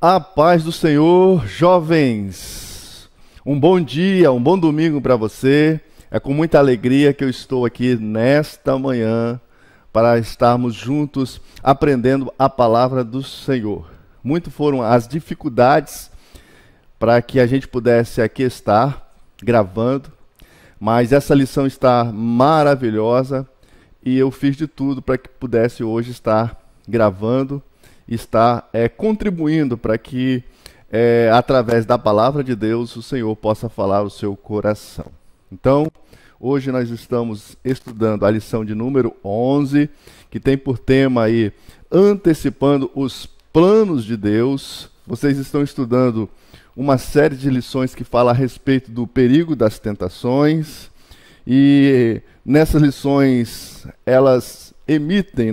A paz do Senhor, jovens! Um bom dia, um bom domingo para você. É com muita alegria que eu estou aqui nesta manhã para estarmos juntos aprendendo a palavra do Senhor. Muito foram as dificuldades para que a gente pudesse aqui estar gravando, mas essa lição está maravilhosa e eu fiz de tudo para que pudesse hoje estar gravando, estar contribuindo para que, através da palavra de Deus, o Senhor possa falar o seu coração. Então, hoje nós estamos estudando a lição de número 11, que tem por tema aí, antecipando os planos de Deus. Vocês estão estudando uma série de lições que fala a respeito do perigo das tentações, e nessas lições elas emitem,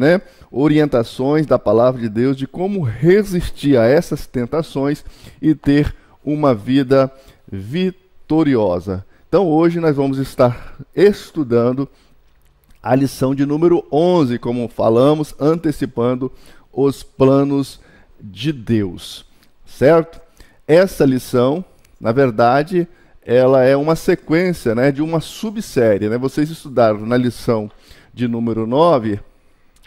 orientações da palavra de Deus de como resistir a essas tentações e ter uma vida vitoriosa. Então hoje nós vamos estar estudando a lição de número 11, como falamos, antecipando os planos de Deus, certo? Essa lição, na verdade, ela é uma sequência, de uma subsérie, Vocês estudaram na lição de número 9,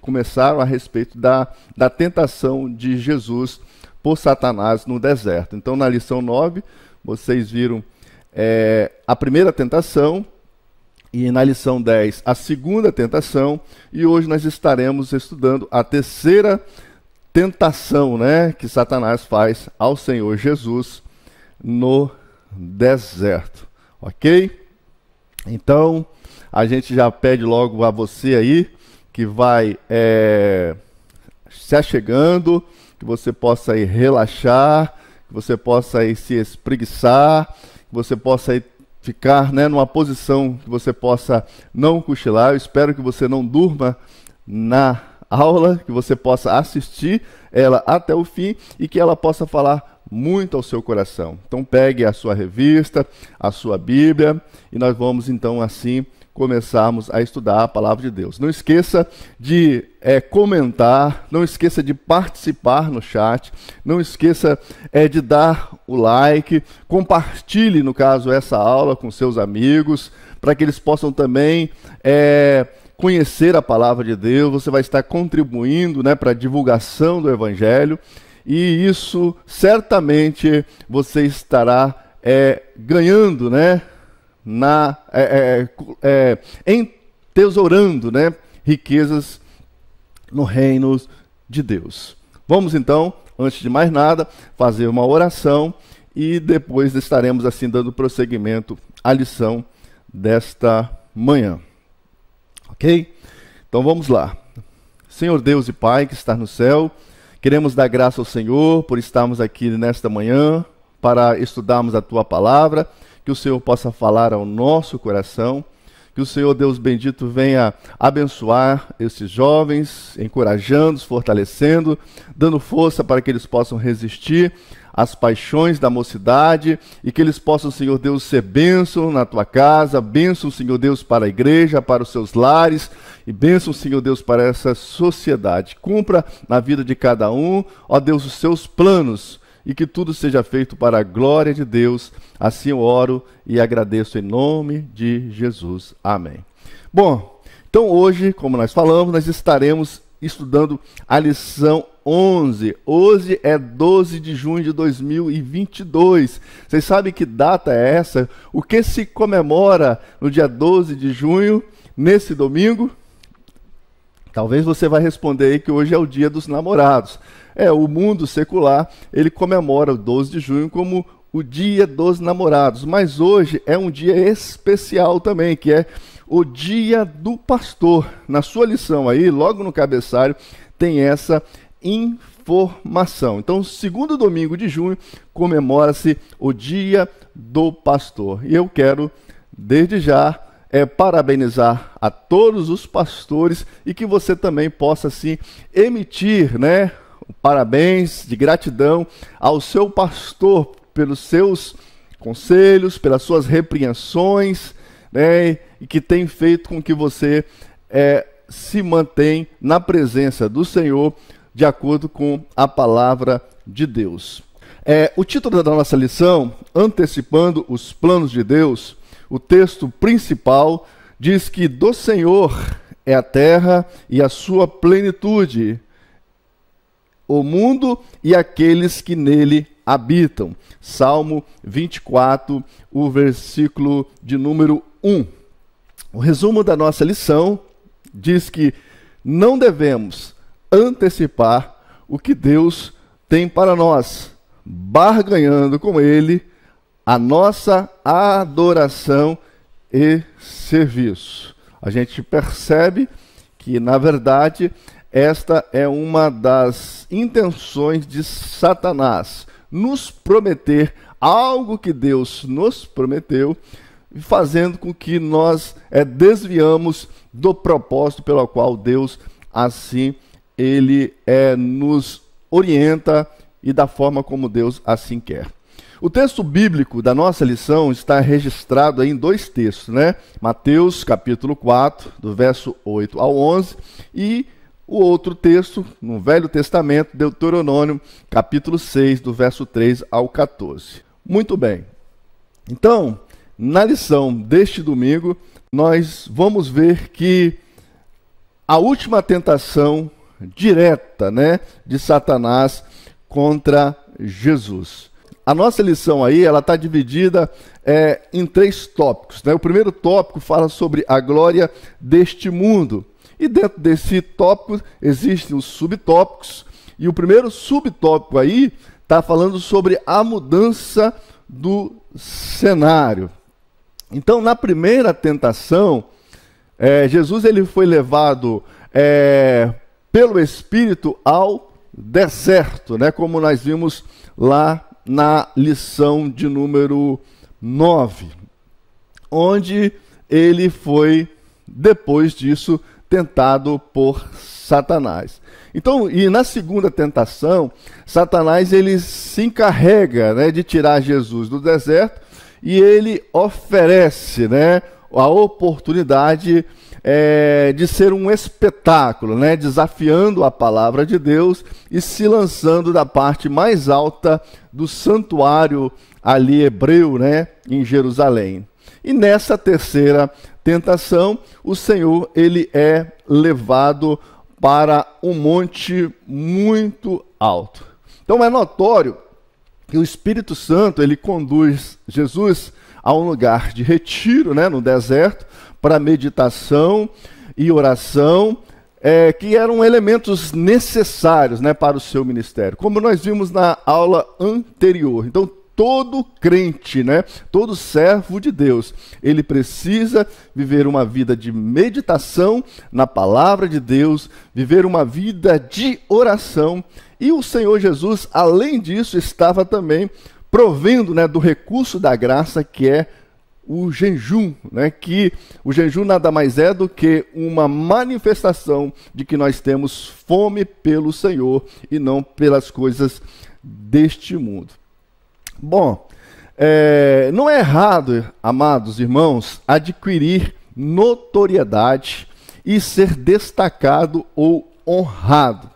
começaram a respeito da tentação de Jesus por Satanás no deserto. Então, na lição 9, vocês viram a primeira tentação, e na lição 10, a segunda tentação, e hoje nós estaremos estudando a terceira tentação, que Satanás faz ao Senhor Jesus no deserto, ok? Então, a gente já pede logo a você aí, que vai se achegando, que você possa aí relaxar, que você possa aí se espreguiçar, que você possa aí ficar numa posição que você possa não cochilar. Eu espero que você não durma na aula, que você possa assistir ela até o fim e que ela possa falar muito ao seu coração. Então pegue a sua revista, a sua Bíblia, e nós vamos então assim começarmos a estudar a palavra de Deus. Não esqueça de comentar, não esqueça de participar no chat, não esqueça de dar o like, compartilhe, no caso, essa aula com seus amigos, para que eles possam também conhecer a palavra de Deus. Você vai estar contribuindo para a divulgação do Evangelho, e isso certamente você estará ganhando, entesourando riquezas no reino de Deus. Vamos então, antes de mais nada, fazer uma oração e depois estaremos assim dando prosseguimento à lição desta manhã. Ok? Então vamos lá. Senhor Deus e Pai que está no céu, queremos dar graça ao Senhor por estarmos aqui nesta manhã para estudarmos a Tua palavra, que o Senhor possa falar ao nosso coração, que o Senhor, Deus bendito, venha abençoar esses jovens, encorajando-os, fortalecendo, dando força para que eles possam resistir às paixões da mocidade e que eles possam, Senhor Deus, ser bênção na Tua casa, bênção, Senhor Deus, para a igreja, para os seus lares e bênção, Senhor Deus, para essa sociedade. Cumpra na vida de cada um, ó Deus, os seus planos, e que tudo seja feito para a glória de Deus. Assim eu oro e agradeço em nome de Jesus. Amém. Bom, então hoje, como nós falamos, nós estaremos estudando a lição 11. Hoje é 12 de junho de 2022. Vocês sabem que data é essa? O que se comemora no dia 12 de junho, nesse domingo? Talvez você vai responder aí que hoje é o dia dos namorados. O mundo secular, ele comemora o 12 de junho como o dia dos namorados, mas hoje é um dia especial também, que é o dia do pastor. Na sua lição aí, logo no cabeçalho, tem essa informação. Então, segundo domingo de junho, comemora-se o dia do pastor. E eu quero, desde já, parabenizar a todos os pastores e que você também possa, assim, emitir, parabéns de gratidão ao seu pastor pelos seus conselhos, pelas suas repreensões, e que tem feito com que você se mantém na presença do Senhor de acordo com a palavra de Deus. O título da nossa lição, Antecipando os Planos de Deus, o texto principal diz que do Senhor é a terra e a sua plenitude, o mundo e aqueles que nele habitam. Salmo 24, o versículo de número 1. O resumo da nossa lição diz que não devemos antecipar o que Deus tem para nós, barganhando com Ele a nossa adoração e serviço. A gente percebe que, na verdade, esta é uma das intenções de Satanás, nos prometer algo que Deus nos prometeu, fazendo com que nós desviamos do propósito pelo qual Deus, assim, Ele nos orienta e da forma como Deus assim quer. O texto bíblico da nossa lição está registrado aí em dois textos, né? Mateus, capítulo 4, do verso 8 ao 11, e o outro texto, no Velho Testamento, Deuteronômio, capítulo 6, do verso 3 ao 14. Muito bem. Então, na lição deste domingo, nós vamos ver que a última tentação direta, né, de Satanás contra Jesus. A nossa lição aí, ela está dividida em três tópicos, né? O primeiro tópico fala sobre a glória deste mundo. E dentro desse tópico existem os subtópicos. E o primeiro subtópico aí está falando sobre a mudança do cenário. Então, na primeira tentação, Jesus ele foi levado pelo Espírito ao deserto, né? Como nós vimos lá na lição de número 9, onde ele foi, depois disso, tentado por Satanás. Então, e na segunda tentação, Satanás ele se encarrega, né, de tirar Jesus do deserto e ele oferece, né, a oportunidade de ser um espetáculo, né, desafiando a palavra de Deus e se lançando da parte mais alta do santuário ali hebreu, né, em Jerusalém. E nessa terceira tentação, o Senhor ele é levado para um monte muito alto. Então é notório que o Espírito Santo ele conduz Jesus a um lugar de retiro, né, no deserto, para meditação e oração, que eram elementos necessários, né, para o seu ministério, como nós vimos na aula anterior. Então, todo crente, né, todo servo de Deus, ele precisa viver uma vida de meditação na palavra de Deus, viver uma vida de oração, e o Senhor Jesus, além disso, estava também provendo, né, do recurso da graça que é o jejum, né? Que o jejum nada mais é do que uma manifestação de que nós temos fome pelo Senhor e não pelas coisas deste mundo. Bom, não é errado, amados irmãos, adquirir notoriedade e ser destacado ou honrado.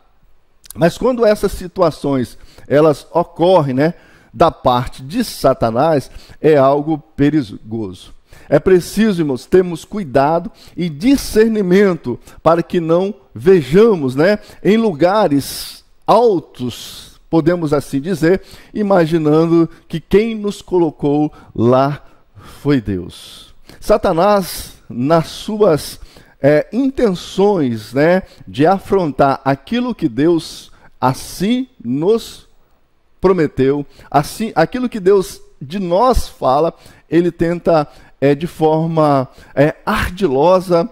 Mas quando essas situações elas ocorrem, né, da parte de Satanás, é algo perigoso. É preciso, irmãos, termos cuidado e discernimento para que não vejamos, né, em lugares altos, podemos assim dizer, imaginando que quem nos colocou lá foi Deus. Satanás, nas suas intenções, né, de afrontar aquilo que Deus assim nos prometeu, assim, aquilo que Deus de nós fala, ele tenta de forma ardilosa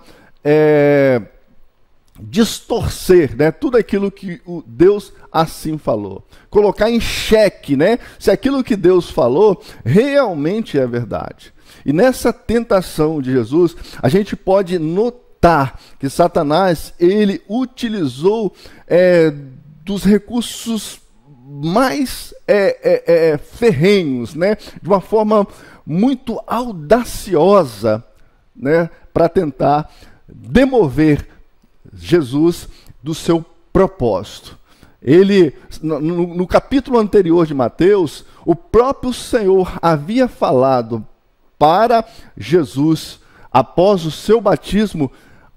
distorcer, né, tudo aquilo que o Deus assim falou. Colocar em xeque, né, se aquilo que Deus falou realmente é verdade. E nessa tentação de Jesus, a gente pode notar que Satanás, ele utilizou dos recursos mais ferrenhos, né, de uma forma muito audaciosa, né, para tentar demover Jesus do seu propósito. No capítulo anterior de Mateus, o próprio Senhor havia falado para Jesus, após o seu batismo,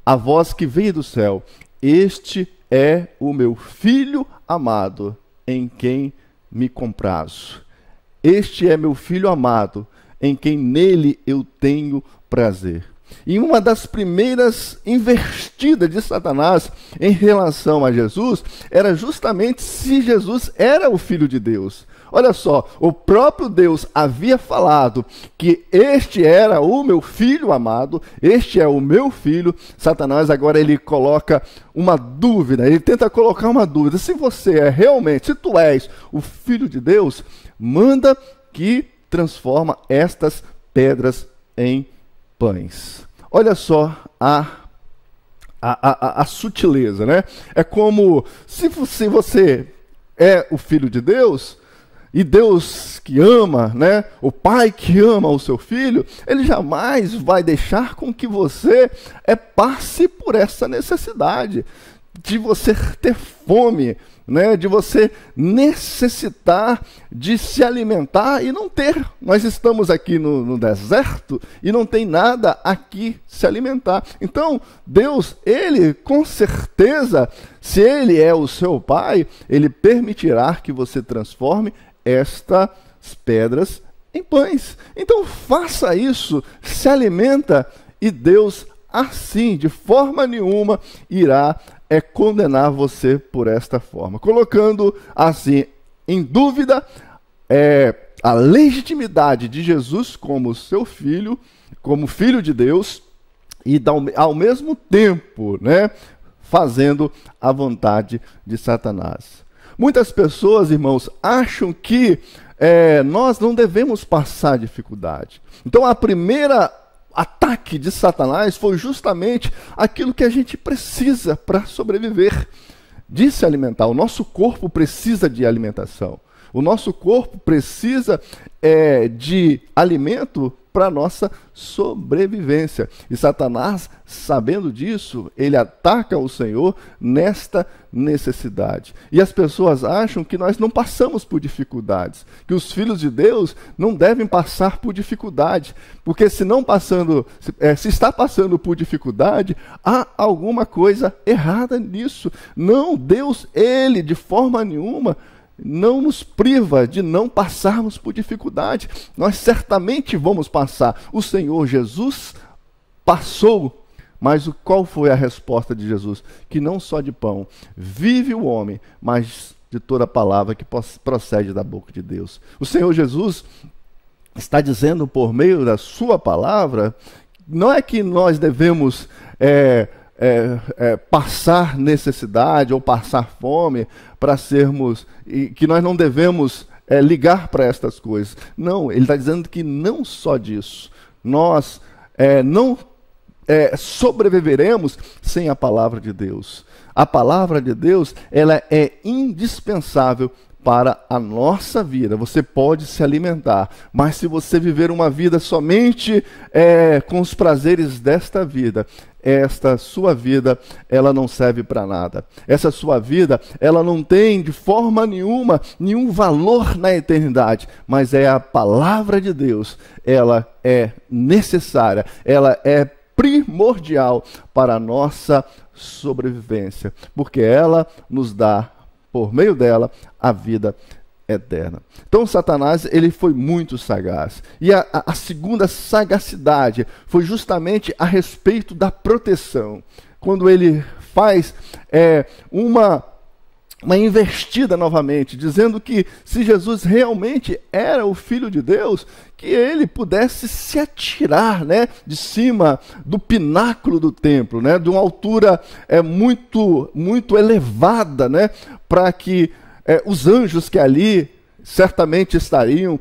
a voz que veio do céu: este é o meu filho amado, em quem me comprazo. Este é meu filho amado, em quem nele eu tenho prazer. E uma das primeiras investidas de Satanás em relação a Jesus era justamente se Jesus era o Filho de Deus. Olha só, o próprio Deus havia falado que este era o meu filho amado, este é o meu filho. Satanás agora ele coloca uma dúvida, ele tenta colocar uma dúvida. Se você é realmente, se tu és o Filho de Deus, manda que transforma estas pedras em pães. Olha só a sutileza, né? É como se você é o Filho de Deus, e Deus que ama, né? O Pai que ama o seu filho, ele jamais vai deixar com que você passe por essa necessidade de você ter fome, né, de você necessitar de se alimentar e não ter. Nós estamos aqui no deserto e não tem nada aqui se alimentar. Então, Deus, ele com certeza, se ele é o seu pai, ele permitirá que você transforme estas pedras em pães. Então, faça isso, se alimenta, e Deus, assim, de forma nenhuma, irá condenar você por esta forma, colocando assim em dúvida a legitimidade de Jesus como seu filho, como filho de Deus, e ao mesmo tempo, né, fazendo a vontade de Satanás. Muitas pessoas, irmãos, acham que nós não devemos passar dificuldade. Então, a primeira ataque de Satanás foi justamente aquilo que a gente precisa para sobreviver, de se alimentar. O nosso corpo precisa de alimentação. O nosso corpo precisa de alimento para a nossa sobrevivência. E Satanás, sabendo disso, ele ataca o Senhor nesta necessidade. E as pessoas acham que nós não passamos por dificuldades, que os filhos de Deus não devem passar por dificuldade, porque se está passando por dificuldade, há alguma coisa errada nisso. Não, Deus, ele de forma nenhuma não nos priva de não passarmos por dificuldade. Nós certamente vamos passar. O Senhor Jesus passou, mas qual foi a resposta de Jesus? Que não só de pão vive o homem, mas de toda palavra que procede da boca de Deus. O Senhor Jesus está dizendo por meio da sua palavra, não é que nós devemos passar necessidade ou passar fome para sermos, e que nós não devemos ligar para estas coisas. Não, ele está dizendo que não só disso, nós não sobreviveremos sem a palavra de Deus. A palavra de Deus, ela é indispensável para a nossa vida. Você pode se alimentar, mas se você viver uma vida somente com os prazeres desta vida, esta sua vida, ela não serve para nada. Essa sua vida, ela não tem de forma nenhuma, nenhum valor na eternidade, mas a palavra de Deus, ela é necessária, ela é primordial para a nossa sobrevivência, porque ela nos dá, por meio dela, a vida eterna. Então Satanás, ele foi muito sagaz. E a segunda sagacidade foi justamente a respeito da proteção. Quando ele faz uma investida novamente, dizendo que se Jesus realmente era o Filho de Deus, que ele pudesse se atirar, né, de cima do pináculo do templo, né, de uma altura muito, muito elevada, né, para que os anjos que ali certamente estariam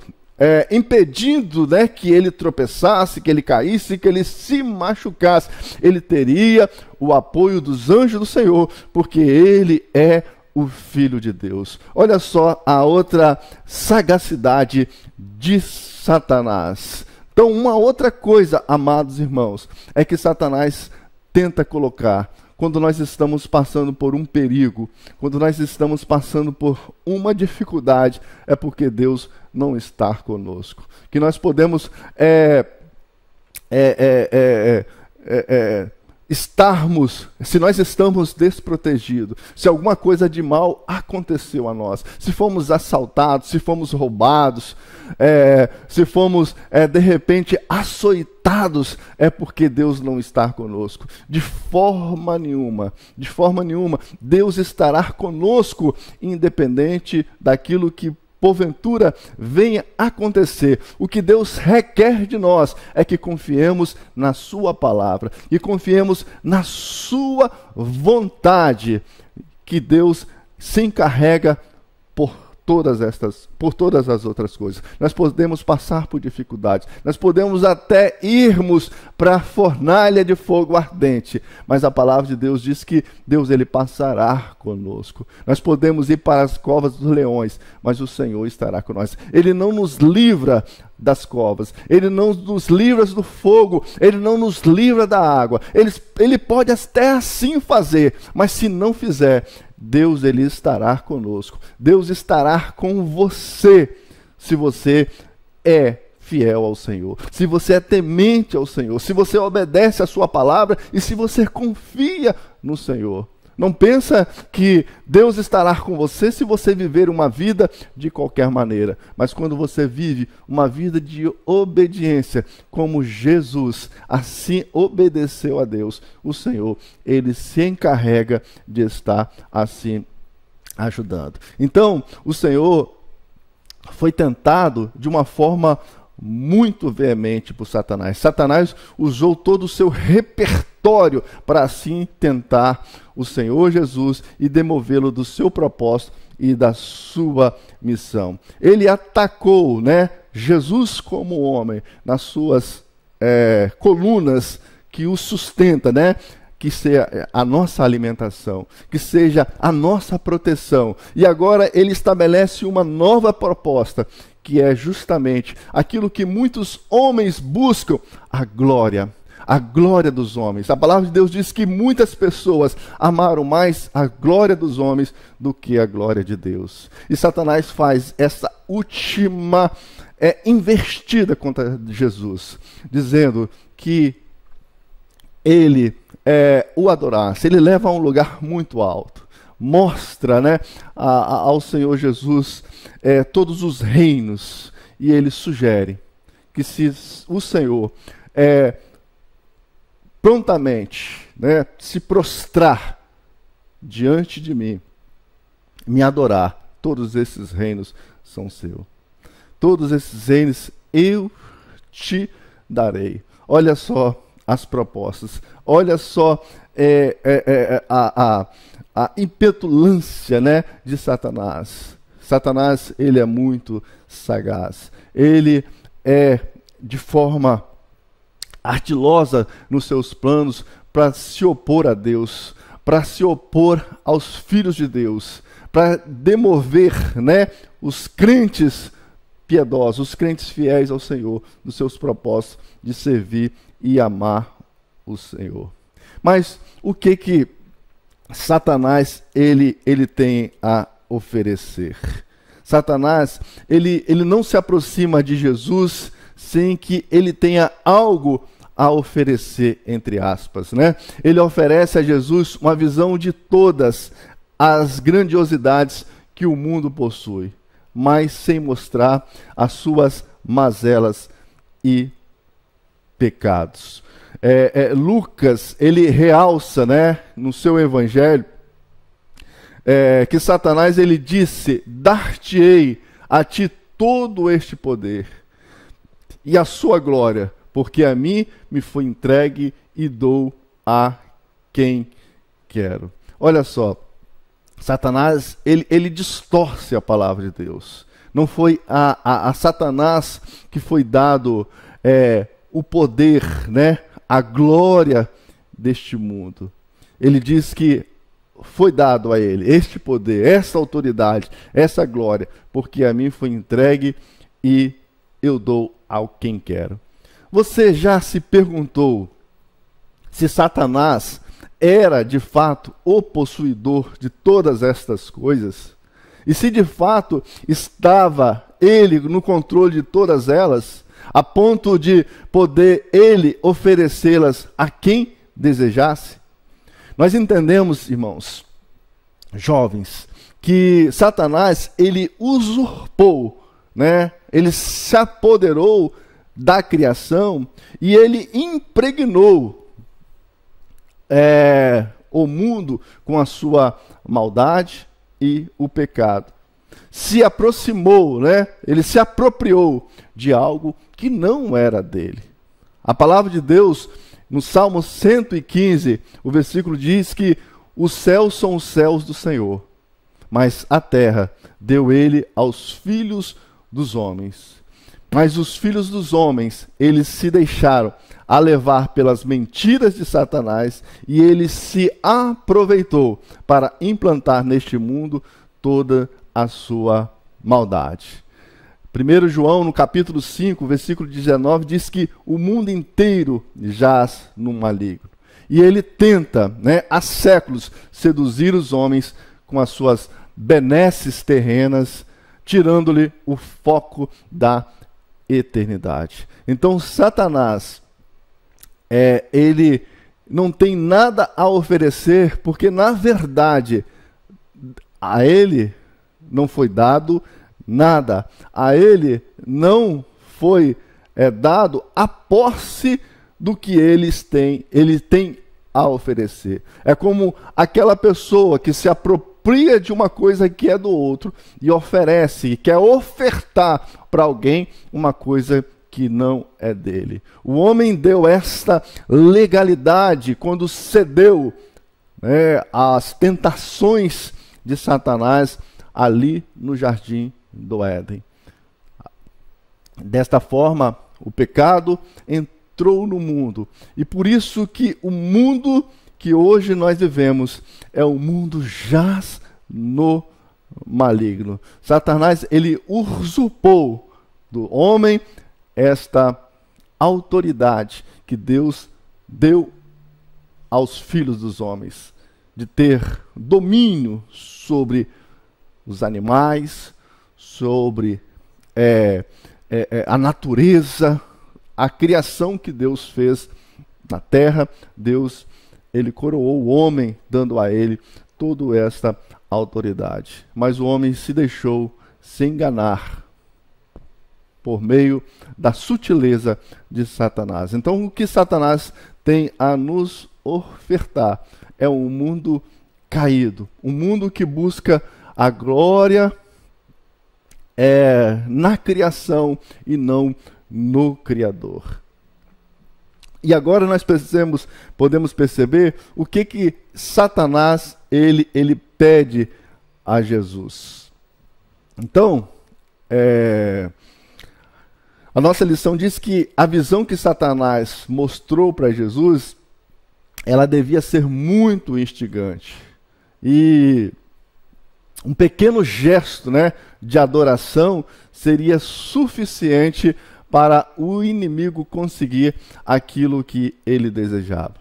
impedindo, né, que ele tropeçasse, que ele caísse, que ele se machucasse. Ele teria o apoio dos anjos do Senhor, porque ele é o Filho de Deus. Olha só a outra sagacidade de Satanás. Então, uma outra coisa, amados irmãos, é que Satanás tenta colocar quando nós estamos passando por um perigo, quando nós estamos passando por uma dificuldade, é porque Deus não está conosco. Que nós podemos estarmos, se nós estamos desprotegidos, se alguma coisa de mal aconteceu a nós, se fomos assaltados, se fomos roubados, se fomos de repente açoitados, é porque Deus não está conosco. De forma nenhuma, Deus estará conosco, independente daquilo que porventura venha acontecer. O que Deus requer de nós é que confiemos na sua palavra e confiemos na sua vontade, que Deus se encarrega por todas as outras coisas. Nós podemos passar por dificuldades, nós podemos até irmos para a fornalha de fogo ardente, mas a palavra de Deus diz que Deus, ele passará conosco. Nós podemos ir para as covas dos leões, mas o Senhor estará com nós. Ele não nos livra das covas, ele não nos livra do fogo, ele não nos livra da água. Ele pode até assim fazer, mas se não fizer, Deus, ele estará conosco. Deus estará com você, se você é fiel ao Senhor, se você é temente ao Senhor, se você obedece a sua palavra e se você confia no Senhor. Não pensa que Deus estará com você se você viver uma vida de qualquer maneira, mas quando você vive uma vida de obediência, como Jesus assim obedeceu a Deus, o Senhor, ele se encarrega de estar assim ajudando. Então, o Senhor foi tentado de uma forma muito veemente por Satanás. Satanás usou todo o seu repertório para assim tentar o Senhor Jesus e demovê-lo do seu propósito e da sua missão. Ele atacou, Jesus como homem nas suas colunas que o sustenta, que seja a nossa alimentação, que seja a nossa proteção. E agora ele estabelece uma nova proposta, que é justamente aquilo que muitos homens buscam, a glória dos homens. A palavra de Deus diz que muitas pessoas amaram mais a glória dos homens do que a glória de Deus. E Satanás faz essa última investida contra Jesus, dizendo que ele o adorasse, ele leva a um lugar muito alto, mostra ao Senhor Jesus todos os reinos, e ele sugere que se o Senhor prontamente se prostrar diante de mim, me adorar, todos esses reinos são seus. Todos esses reinos eu te darei. Olha só as propostas, olha só a impetulância de Satanás. Satanás, ele é muito sagaz. Ele é de forma ardilosa nos seus planos para se opor a Deus, para se opor aos filhos de Deus, para demover os crentes piedosos, os crentes fiéis ao Senhor, dos seus propósitos de servir e amar o Senhor. Mas o que Satanás ele tem a oferecer? Satanás, ele não se aproxima de Jesus sem que ele tenha algo a oferecer, entre aspas, Ele oferece a Jesus uma visão de todas as grandiosidades que o mundo possui, mas sem mostrar as suas mazelas e pecados. Lucas, ele realça, no seu evangelho, que Satanás, ele disse: dar-te-ei a ti todo este poder e a sua glória, porque a mim me foi entregue e dou a quem quero. Olha só, Satanás, ele distorce a palavra de Deus. Não foi a Satanás que foi dado o poder, a glória deste mundo. Ele diz que foi dado a ele este poder, essa autoridade, essa glória, porque a mim foi entregue e eu dou ao quem quero. Você já se perguntou se Satanás era de fato o possuidor de todas estas coisas, e se de fato estava ele no controle de todas elas, a ponto de poder ele oferecê-las a quem desejasse, nós entendemos, irmãos, jovens, que Satanás, ele usurpou, né? Ele se apoderou da criação e ele impregnou o mundo com a sua maldade e o pecado. Se aproximou, né? Ele se apropriou de algo que não era dele. A palavra de Deus, no Salmo 115, o versículo diz que os céus são os céus do Senhor, mas a terra deu ele aos filhos dos homens. Mas os filhos dos homens, eles se deixaram a levar pelas mentiras de Satanás e ele se aproveitou para implantar neste mundo toda a sua maldade. 1 João, no capítulo 5, versículo 19, diz que o mundo inteiro jaz no maligno. E ele tenta, né, há séculos, seduzir os homens com as suas benesses terrenas, tirando-lhe o foco da eternidade. Então, Satanás, ele não tem nada a oferecer, porque, na verdade, a ele não foi dado nada. A ele não foi dado a posse do que ele tem a oferecer. É como aquela pessoa que se apropria de uma coisa que é do outro e oferece, e quer ofertar para alguém uma coisa que não é dele. O homem deu esta legalidade quando cedeu, às tentações de Satanás ali no jardim do Éden. Desta forma, o pecado entrou no mundo. E por isso que o mundo que hoje nós vivemos é o mundo jaz no maligno. Satanás, ele usurpou do homem esta autoridade que Deus deu aos filhos dos homens, de ter domínio sobre os animais, sobre a natureza, a criação que Deus fez na terra. Deus, ele coroou o homem, dando a ele toda esta autoridade. Mas o homem se deixou se enganar por meio da sutileza de Satanás. Então, o que Satanás tem a nos ofertar é um mundo caído, um mundo que busca a glória na criação e não no Criador. E agora nós podemos perceber o que Satanás ele pede a Jesus. Então, a nossa lição diz que a visão que Satanás mostrou para Jesus, ela devia ser muito instigante. E um pequeno gesto, de adoração seria suficiente para o inimigo conseguir aquilo que ele desejava.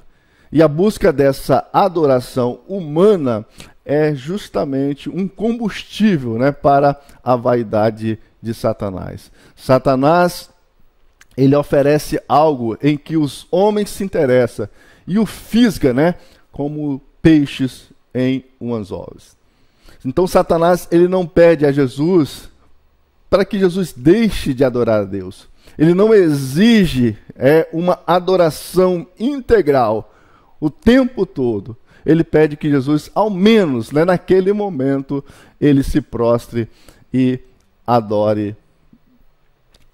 E a busca dessa adoração humana é justamente um combustível, para a vaidade de Satanás. Satanás, ele oferece algo em que os homens se interessam e o fisga, como peixes em um anzol. Então Satanás, ele não pede a Jesus para que Jesus deixe de adorar a Deus. Ele não exige uma adoração integral o tempo todo. Ele pede que Jesus, ao menos, naquele momento, ele se prostre e adore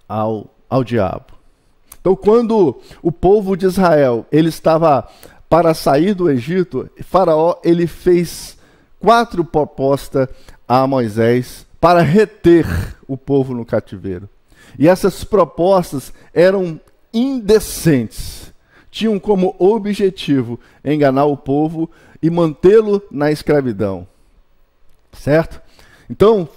ao diabo. Então, quando o povo de Israel ele estava para sair do Egito, Faraó ele fez 4 propostas a Moisés para reter o povo no cativeiro. E essas propostas eram indecentes. Tinham como objetivo enganar o povo e mantê-lo na escravidão. Certo? Então,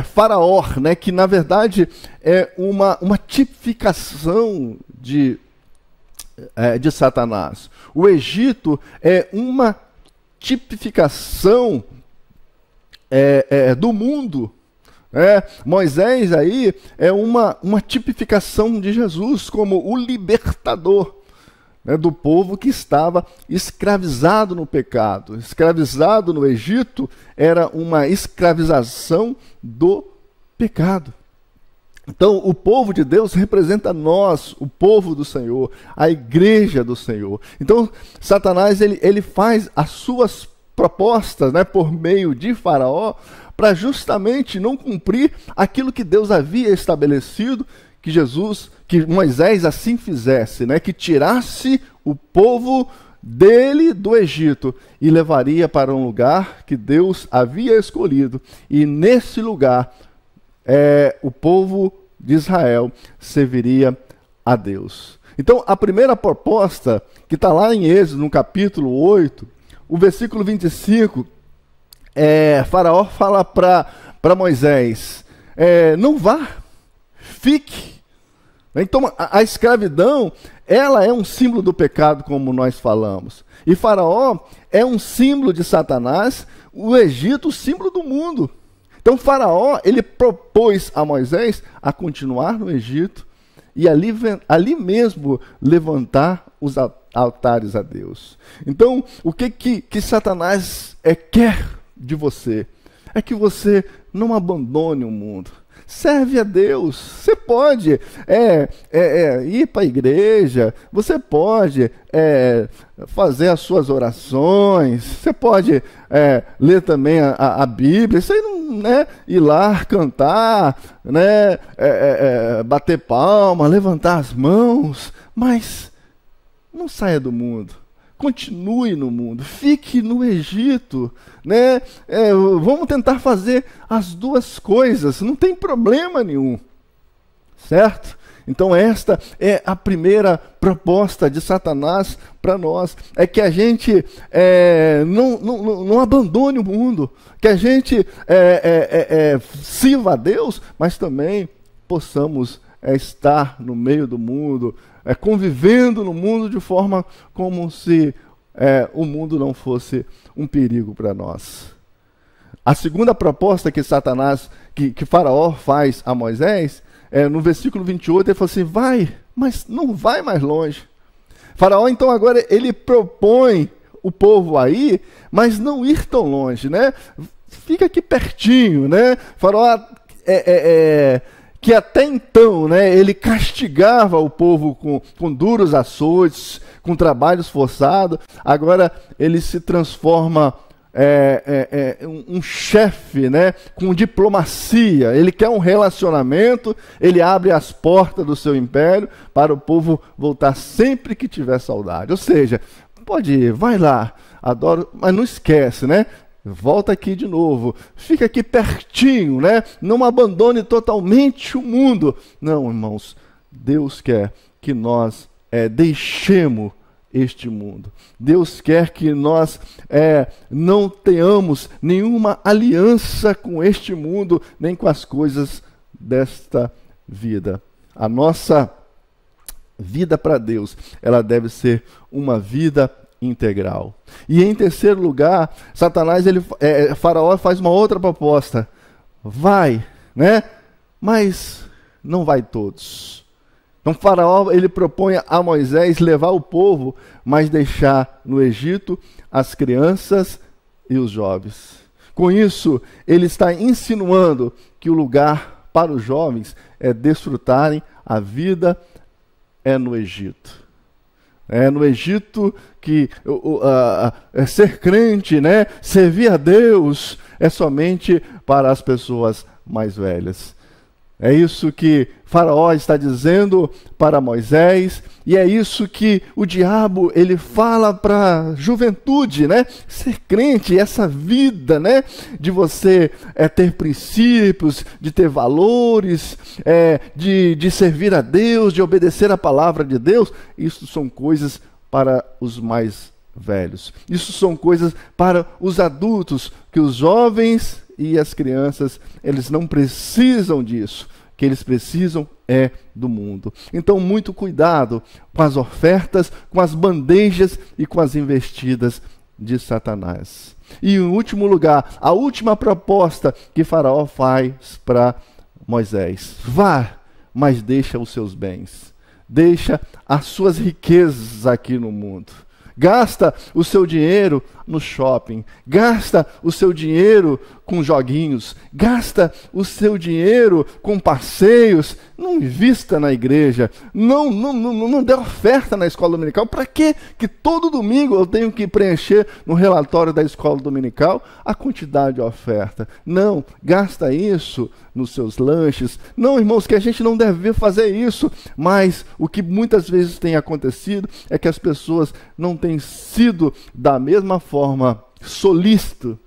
Faraó, que na verdade é uma tipificação de Satanás. O Egito é uma tipificação do mundo. Moisés aí é uma tipificação de Jesus como o libertador, do povo que estava escravizado no pecado. Escravizado no Egito era uma escravização do pecado. Então, o povo de Deus representa nós, o povo do Senhor, a igreja do Senhor. Então, Satanás ele faz as suas propostas, por meio de Faraó, para justamente não cumprir aquilo que Deus havia estabelecido, que Moisés assim fizesse, que tirasse o povo dele do Egito e levaria para um lugar que Deus havia escolhido. E nesse lugar, o povo de Israel serviria a Deus. Então, a primeira proposta, que está lá em Êxodo, no capítulo 8, o versículo 25, Faraó fala para Moisés, não vá, fique. Então, a escravidão, ela é um símbolo do pecado, como nós falamos. E Faraó é um símbolo de Satanás, o Egito, o símbolo do mundo. Então, Faraó, ele propôs a Moisés a continuar no Egito e ali mesmo levantar os altares a Deus. Então, o que Satanás quer de você? É que você não abandone o mundo. Serve a Deus. Você pode ir para a igreja, você pode fazer as suas orações, você pode ler também a Bíblia, isso aí não, ir lá cantar, bater palma, levantar as mãos, mas não saia do mundo. Continue no mundo, fique no Egito, vamos tentar fazer as duas coisas, não tem problema nenhum, certo? Então esta é a primeira proposta de Satanás para nós, é que a gente não abandone o mundo, que a gente sirva a Deus, mas também possamos estar no meio do mundo, convivendo no mundo de forma como se o mundo não fosse um perigo para nós. A segunda proposta que Satanás, que Faraó faz a Moisés, no versículo 28, ele fala assim, vai, mas não vai mais longe. Faraó, então, agora ele propõe o povo a ir, mas não ir tão longe, Fica aqui pertinho, Faraó que até então, ele castigava o povo com duros açoites, com trabalhos forçados, agora ele se transforma um chefe, com diplomacia. Ele quer um relacionamento, ele abre as portas do seu império para o povo voltar sempre que tiver saudade. Ou seja, pode ir, vai lá, adoro, mas não esquece, volta aqui de novo, fica aqui pertinho, não abandone totalmente o mundo. Não, irmãos, Deus quer que nós deixemos este mundo. Deus quer que nós não tenhamos nenhuma aliança com este mundo, nem com as coisas desta vida. A nossa vida para Deus, ela deve ser uma vida integral. E em terceiro lugar, Faraó faz uma outra proposta. Vai, mas não vai todos. Então Faraó, ele propõe a Moisés levar o povo, mas deixar no Egito as crianças e os jovens. Com isso, ele está insinuando que o lugar para os jovens desfrutarem a vida no Egito. No Egito que ser crente, servir a Deus é somente para as pessoas mais velhas. É isso que Faraó está dizendo para Moisés, e é isso que o diabo ele fala para a juventude, Ser crente, essa vida, de você ter princípios, de ter valores, de servir a Deus, de obedecer a palavra de Deus, isso são coisas para os mais velhos. Isso são coisas para os adultos, que os jovens e as crianças, eles não precisam disso. Que eles precisam é do mundo. Então, muito cuidado com as ofertas, com as bandejas e com as investidas de Satanás. E em último lugar, a última proposta que Faraó faz para Moisés: vá, mas deixa os seus bens, deixa as suas riquezas aqui no mundo. Gasta o seu dinheiro no shopping, gasta o seu dinheiro com joguinhos, gasta o seu dinheiro com passeios, não invista na igreja, não dê oferta na escola dominical. Para que todo domingo eu tenho que preencher no relatório da escola dominical a quantidade de oferta? Não, gasta isso nos seus lanches. Não, irmãos, que a gente não deve fazer isso, mas o que muitas vezes tem acontecido é que as pessoas não têm sido da mesma forma solícito,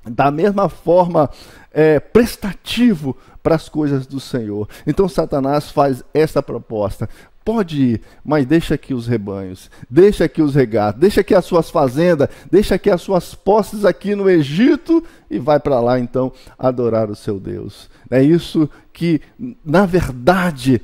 da mesma forma prestativo para as coisas do Senhor. Então Satanás faz essa proposta: pode ir, mas deixa aqui os rebanhos, deixa aqui os regatos, deixa aqui as suas fazendas, deixa aqui as suas posses aqui no Egito e vai para lá então adorar o seu Deus. É isso que, na verdade,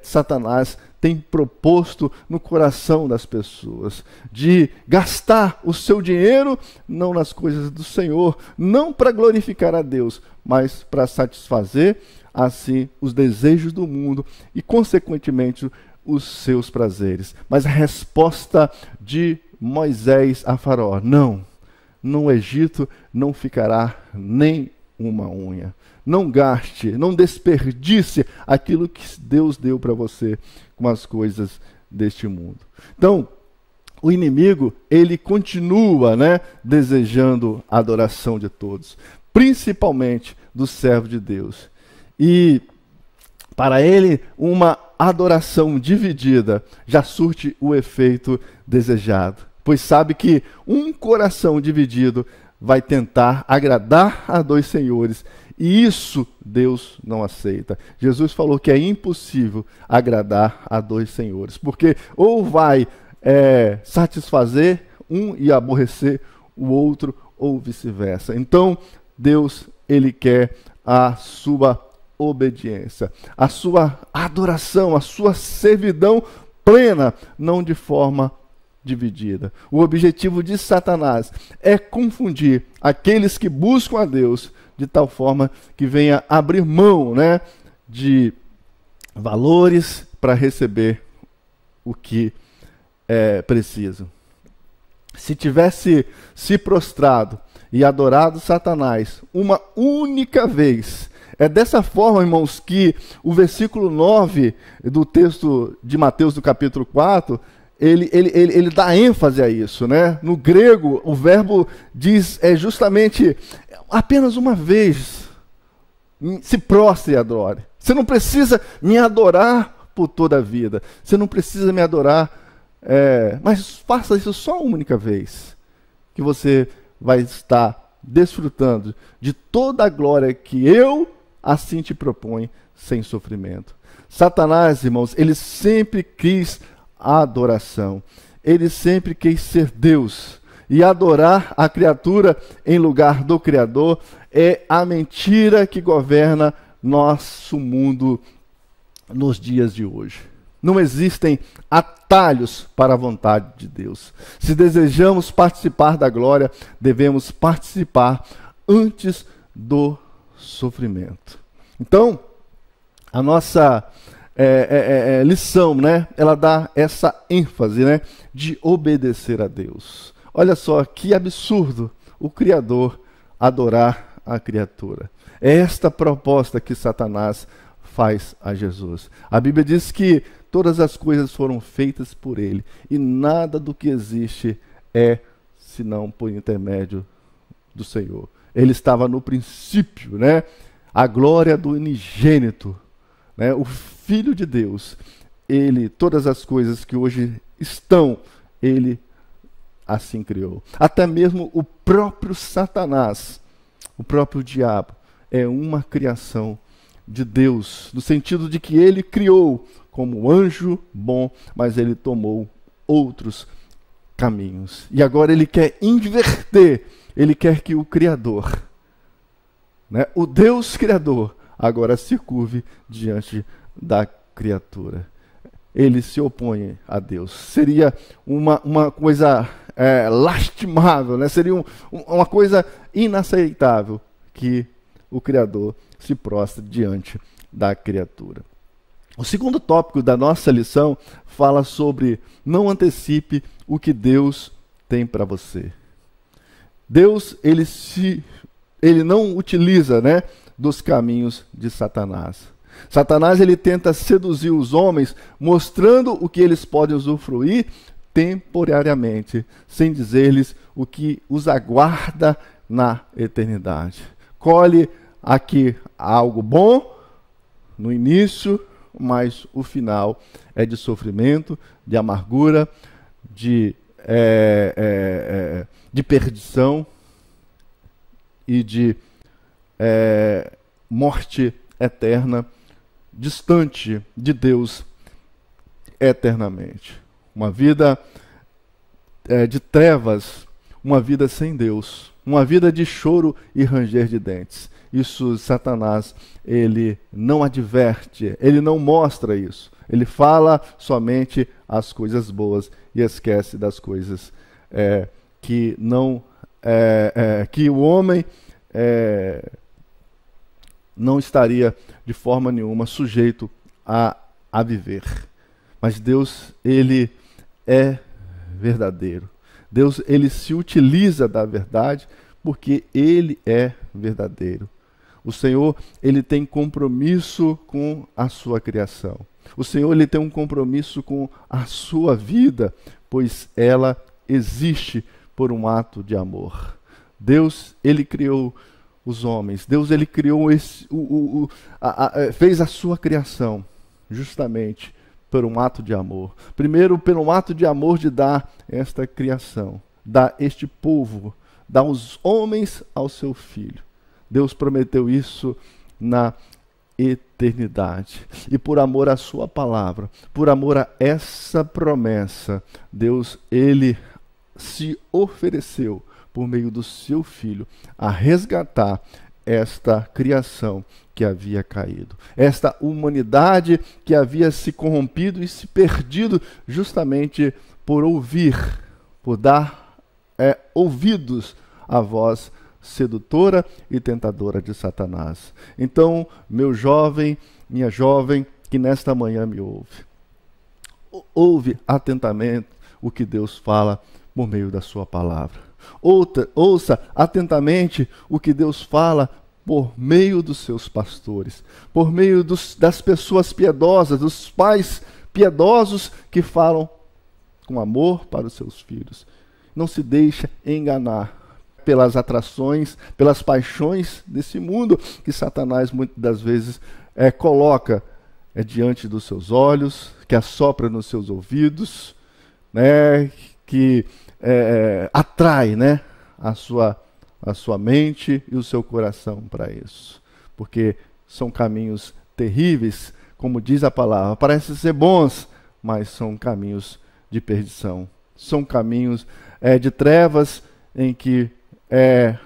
Satanás tem proposto no coração das pessoas, de gastar o seu dinheiro não nas coisas do Senhor, não para glorificar a Deus, mas para satisfazer assim os desejos do mundo e, consequentemente, os seus prazeres. Mas a resposta de Moisés a Faraó: não, no Egito não ficará nem uma unha. Não gaste, não desperdice aquilo que Deus deu para você com as coisas deste mundo. Então, o inimigo, ele continua, desejando a adoração de todos, principalmente do servo de Deus. E para ele, uma adoração dividida já surte o efeito desejado, pois sabe que um coração dividido vai tentar agradar a dois senhores, e isso Deus não aceita. Jesus falou que é impossível agradar a dois senhores, porque ou vai satisfazer um e aborrecer o outro, ou vice-versa. Então, Deus, ele quer a sua obediência, a sua adoração, a sua servidão plena, não de forma dividida. O objetivo de Satanás é confundir aqueles que buscam a Deus de tal forma que venha abrir mão, de valores para receber o que é preciso. Se tivesse se prostrado e adorado Satanás uma única vez, é dessa forma, irmãos, que o versículo 9 do texto de Mateus, do capítulo 4, ele dá ênfase a isso, No grego, o verbo diz justamente apenas uma vez: se prostre e adore. Você não precisa me adorar por toda a vida. Você não precisa me adorar, mas faça isso só uma única vez, que você vai estar desfrutando de toda a glória que eu assim te proponho, sem sofrimento. Satanás, irmãos, ele sempre quis adoração. Ele sempre quis ser Deus. E adorar a criatura em lugar do Criador é a mentira que governa nosso mundo nos dias de hoje. Não existem atalhos para a vontade de Deus. Se desejamos participar da glória, devemos participar antes do sofrimento. Então, a nossa lição, ela dá essa ênfase, de obedecer a Deus. Olha só que absurdo o Criador adorar a criatura. É esta proposta que Satanás faz a Jesus. A Bíblia diz que todas as coisas foram feitas por ele, e nada do que existe é senão por intermédio do Senhor. Ele estava no princípio, a glória do unigênito, o Filho de Deus. Ele, todas as coisas que hoje estão, ele assim criou. Até mesmo o próprio Satanás, o próprio diabo, é uma criação de Deus, no sentido de que ele criou como anjo bom, mas ele tomou outros caminhos. E agora ele quer inverter, ele quer que o Criador, o Deus Criador, agora se curve diante da criatura. Ele se opõe a Deus. Seria uma coisa lastimável, né? Seria uma coisa inaceitável que o Criador se prostre diante da criatura. O segundo tópico da nossa lição fala sobre não antecipe o que Deus tem para você. Deus, ele não utiliza, né, dos caminhos de Satanás. Satanás, ele tenta seduzir os homens, mostrando o que eles podem usufruir temporariamente, sem dizer-lhes o que os aguarda na eternidade. Colhe aqui algo bom no início, mas o final é de sofrimento, de amargura, de perdição e de morte eterna, distante de Deus eternamente. Uma vida de trevas, uma vida sem Deus, uma vida de choro e ranger de dentes. Isso Satanás, ele não adverte, ele não mostra isso. Ele fala somente as coisas boas e esquece das coisas que o homem não estaria de forma nenhuma sujeito a viver. Mas Deus, ele é verdadeiro. Deus, ele se utiliza da verdade porque ele é verdadeiro. O Senhor, ele tem compromisso com a sua criação. O Senhor, ele tem um compromisso com a sua vida, pois ela existe por um ato de amor. Deus, ele criou os homens. Deus, ele criou fez a sua criação justamente por um ato de amor. Primeiro, pelo ato de amor de dar esta criação, dar este povo, dar os homens ao seu filho. Deus prometeu isso na eternidade. E por amor à sua palavra, por amor a essa promessa, Deus, ele se ofereceu por meio do seu filho a resgatar esta criação que havia caído, esta humanidade que havia se corrompido e se perdido justamente por ouvir, por dar ouvidos à voz sedutora e tentadora de Satanás. Então, meu jovem, minha jovem, que nesta manhã me ouve atentamente o que Deus fala por meio da sua palavra. Ouça atentamente o que Deus fala por meio dos seus pastores, por meio das pessoas piedosas, dos pais piedosos que falam com amor para os seus filhos. Não se deixe enganar pelas atrações, pelas paixões desse mundo que Satanás muitas das vezes coloca diante dos seus olhos, que assopra nos seus ouvidos, né, que atrai, né, a sua mente e o seu coração para isso. Porque são caminhos terríveis, como diz a palavra. Parecem ser bons, mas são caminhos de perdição. São caminhos de trevas em que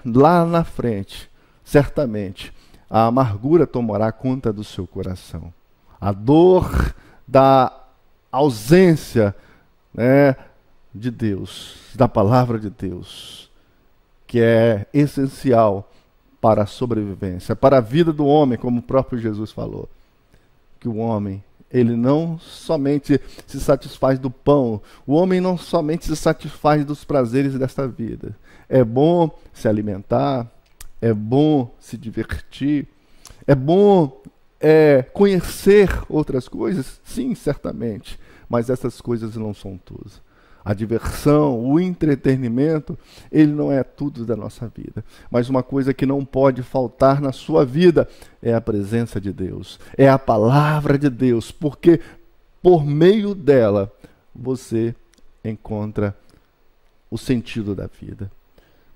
lá na frente, certamente, a amargura tomará conta do seu coração. A dor da ausência, né, de Deus, da palavra de Deus, que é essencial para a sobrevivência, para a vida do homem, como o próprio Jesus falou. Que o homem, ele não somente se satisfaz do pão, o homem não somente se satisfaz dos prazeres desta vida. É bom se alimentar, é bom se divertir, é bom conhecer outras coisas, sim, certamente, mas essas coisas não são tudo. A diversão, o entretenimento, ele não é tudo da nossa vida. Mas uma coisa que não pode faltar na sua vida é a presença de Deus, é a palavra de Deus, porque por meio dela você encontra o sentido da vida.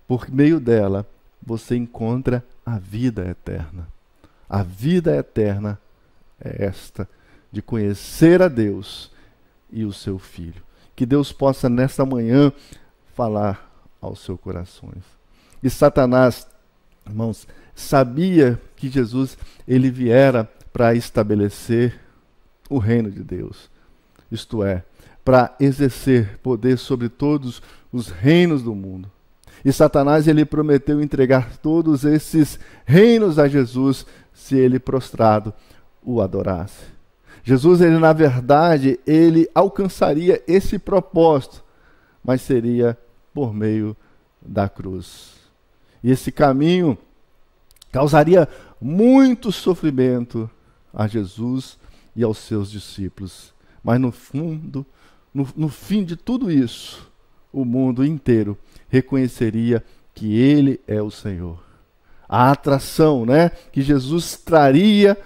Por meio dela você encontra a vida eterna. A vida eterna é esta, de conhecer a Deus e o seu Filho. Que Deus possa, nesta manhã, falar aos seus corações. E Satanás, irmãos, sabia que Jesus, ele viera para estabelecer o reino de Deus. Isto é, para exercer poder sobre todos os reinos do mundo. E Satanás, ele prometeu entregar todos esses reinos a Jesus se ele prostrado o adorasse. Jesus, ele na verdade, ele alcançaria esse propósito, mas seria por meio da cruz. E esse caminho causaria muito sofrimento a Jesus e aos seus discípulos. Mas no fundo, no fim de tudo isso, o mundo inteiro reconheceria que ele é o Senhor. A atração, que Jesus traria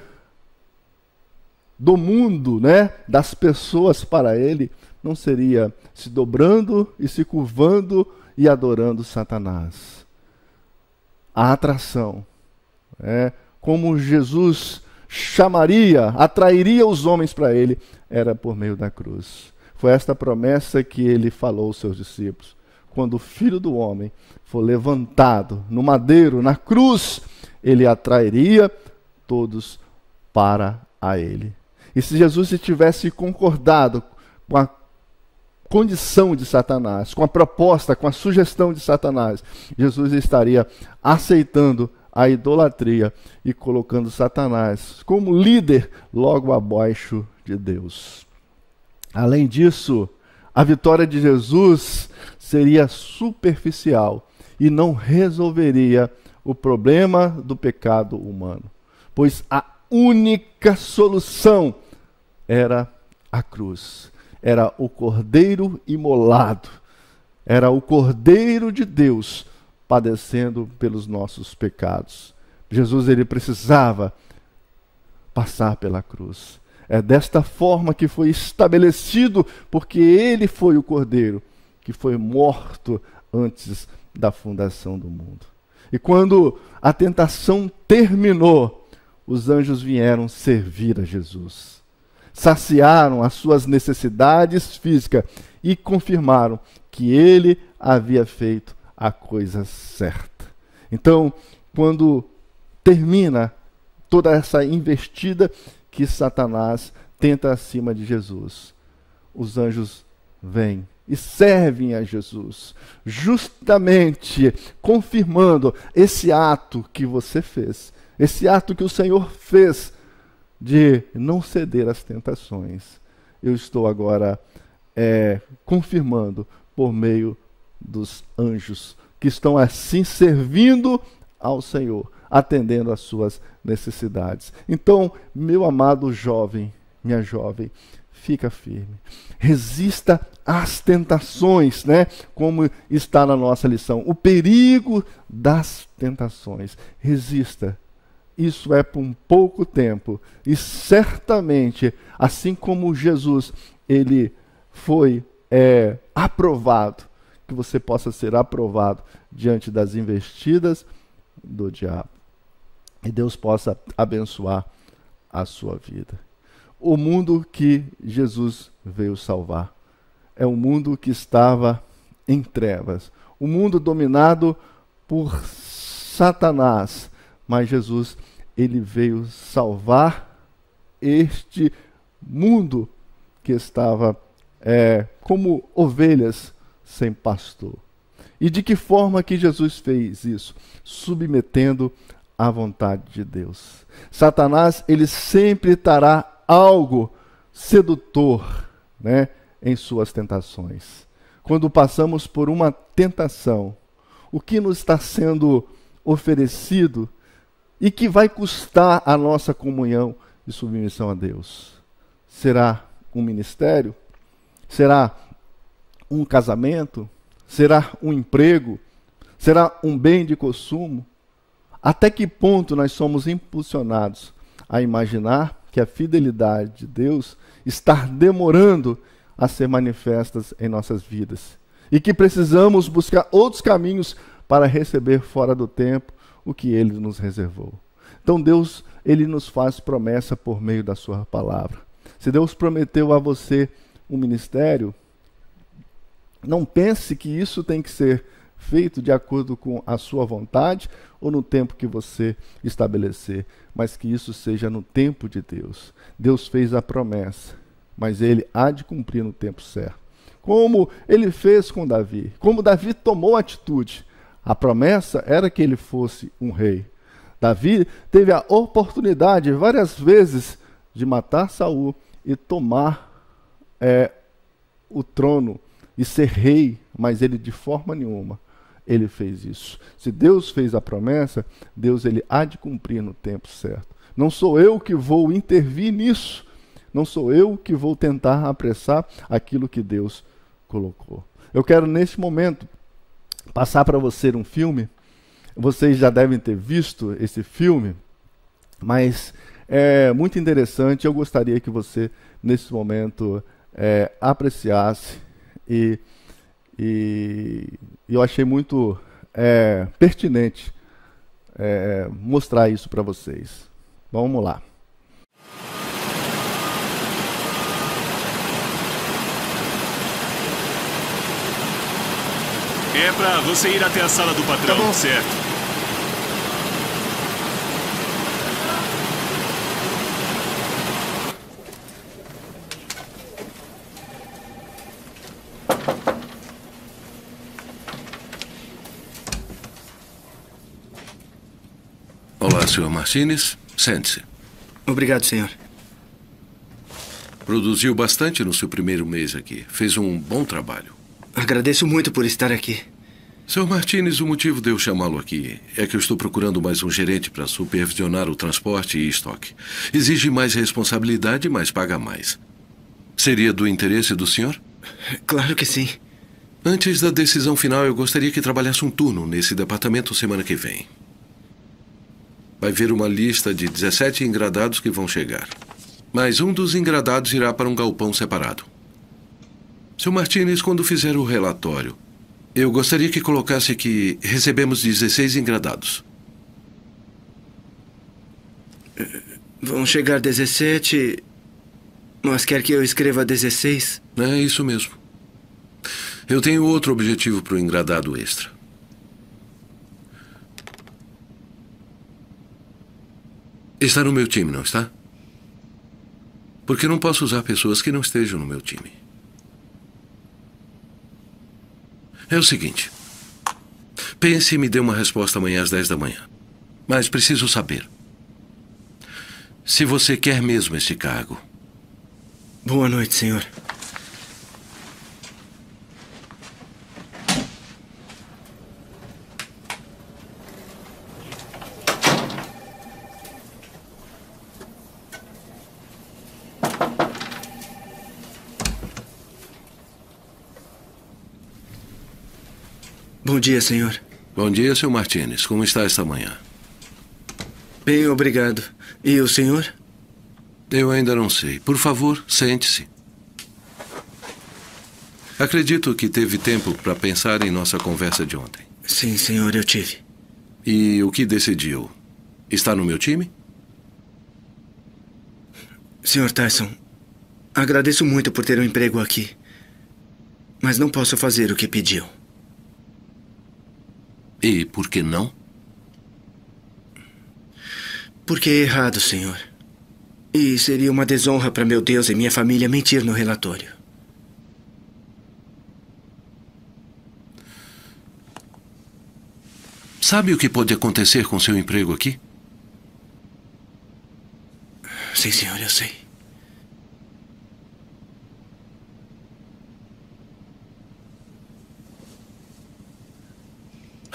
do mundo, das pessoas para ele, não seria se dobrando e se curvando e adorando Satanás. A atração, como Jesus chamaria, atrairia os homens para ele, era por meio da cruz. Foi esta promessa que ele falou aos seus discípulos. Quando o Filho do Homem for levantado no madeiro, na cruz, ele atrairia todos para a ele. E se Jesus tivesse concordado com a condição de Satanás, com a proposta, com a sugestão de Satanás, Jesus estaria aceitando a idolatria e colocando Satanás como líder logo abaixo de Deus. Além disso, a vitória de Jesus seria superficial e não resolveria o problema do pecado humano, pois a única solução era a cruz. Era o Cordeiro imolado. Era o Cordeiro de Deus padecendo pelos nossos pecados. Jesus, ele precisava passar pela cruz. É desta forma que foi estabelecido, porque ele foi o Cordeiro que foi morto antes da fundação do mundo. E quando a tentação terminou, os anjos vieram servir a Jesus. Saciaram as suas necessidades físicas e confirmaram que ele havia feito a coisa certa. Então, quando termina toda essa investida que Satanás tenta acima de Jesus, os anjos vêm e servem a Jesus, justamente confirmando esse ato que você fez, esse ato que o Senhor fez de não ceder às tentações. Eu estou agora confirmando por meio dos anjos que estão assim servindo ao Senhor, atendendo às suas necessidades. Então, meu amado jovem, minha jovem, fica firme. Resista às tentações, como está na nossa lição. O perigo das tentações. Resista. Isso é por um pouco tempo. E certamente, assim como Jesus, ele foi aprovado, que você possa ser aprovado diante das investidas do diabo. E Deus possa abençoar a sua vida. O mundo que Jesus veio salvar é um mundo que estava em trevas. Um mundo dominado por Satanás. Mas Jesus, ele veio salvar este mundo que estava como ovelhas sem pastor. E de que forma que Jesus fez isso? Submetendo à vontade de Deus. Satanás, ele sempre terá algo sedutor, em suas tentações. Quando passamos por uma tentação, o que nos está sendo oferecido e que vai custar a nossa comunhão e submissão a Deus? Será um ministério? Será um casamento? Será um emprego? Será um bem de consumo? Até que ponto nós somos impulsionados a imaginar que a fidelidade de Deus está demorando a ser manifestas em nossas vidas e que precisamos buscar outros caminhos para receber fora do tempo o que Ele nos reservou. Então Deus, Ele nos faz promessa por meio da sua palavra. Se Deus prometeu a você um ministério, não pense que isso tem que ser feito de acordo com a sua vontade ou no tempo que você estabelecer, mas que isso seja no tempo de Deus. Deus fez a promessa, mas ele há de cumprir no tempo certo. Como ele fez com Davi, como Davi tomou atitude. A promessa era que ele fosse um rei. Davi teve a oportunidade várias vezes de matar Saul e tomar o trono e ser rei, mas ele de forma nenhuma ele fez isso. Se Deus fez a promessa, Deus ele há de cumprir no tempo certo. Não sou eu que vou intervir nisso, não sou eu que vou tentar apressar aquilo que Deus colocou. Eu quero neste momento passar para você um filme. Vocês já devem ter visto esse filme, mas é muito interessante. Eu gostaria que você nesse momento apreciasse e eu achei muito pertinente mostrar isso para vocês. Vamos lá. É pra você ir até a sala do patrão, Tá bom. certo? Olá, Sr. Martínez. Sente-se. Obrigado, senhor. Produziu bastante no seu primeiro mês aqui. Fez um bom trabalho. Agradeço muito por estar aqui. Sr. Martínez, o motivo de eu chamá-lo aqui é que eu estou procurando mais um gerente para supervisionar o transporte e estoque. Exige mais responsabilidade, mas paga mais. Seria do interesse do senhor? Claro que sim. Antes da decisão final, eu gostaria que trabalhasse um turno nesse departamento semana que vem. Vai ver uma lista de 17 engradados que vão chegar. Mas um dos engradados irá para um galpão separado. Sr. Martínez, quando fizer o relatório, eu gostaria que colocasse que recebemos 16 engradados. Vão chegar 17, mas quer que eu escreva 16? É isso mesmo. Eu tenho outro objetivo para o engradado extra. Está no meu time, não está? Porque não posso usar pessoas que não estejam no meu time. É o seguinte. Pense e me dê uma resposta amanhã às 10 da manhã. Mas preciso saber se você quer mesmo este cargo. Boa noite, senhor. Bom dia, senhor. Bom dia, Sr. Martínez. Como está esta manhã? Bem, obrigado. E o senhor? Eu ainda não sei. Por favor, sente-se. Acredito que teve tempo para pensar em nossa conversa de ontem. Sim, senhor, eu tive. E o que decidiu? Está no meu time? Senhor Tyson, agradeço muito por ter um emprego aqui. Mas não posso fazer o que pediu. E por que não? Porque é errado, senhor. E seria uma desonra para meu Deus e minha família mentir no relatório. Sabe o que pode acontecer com seu emprego aqui? Sim, senhor, eu sei.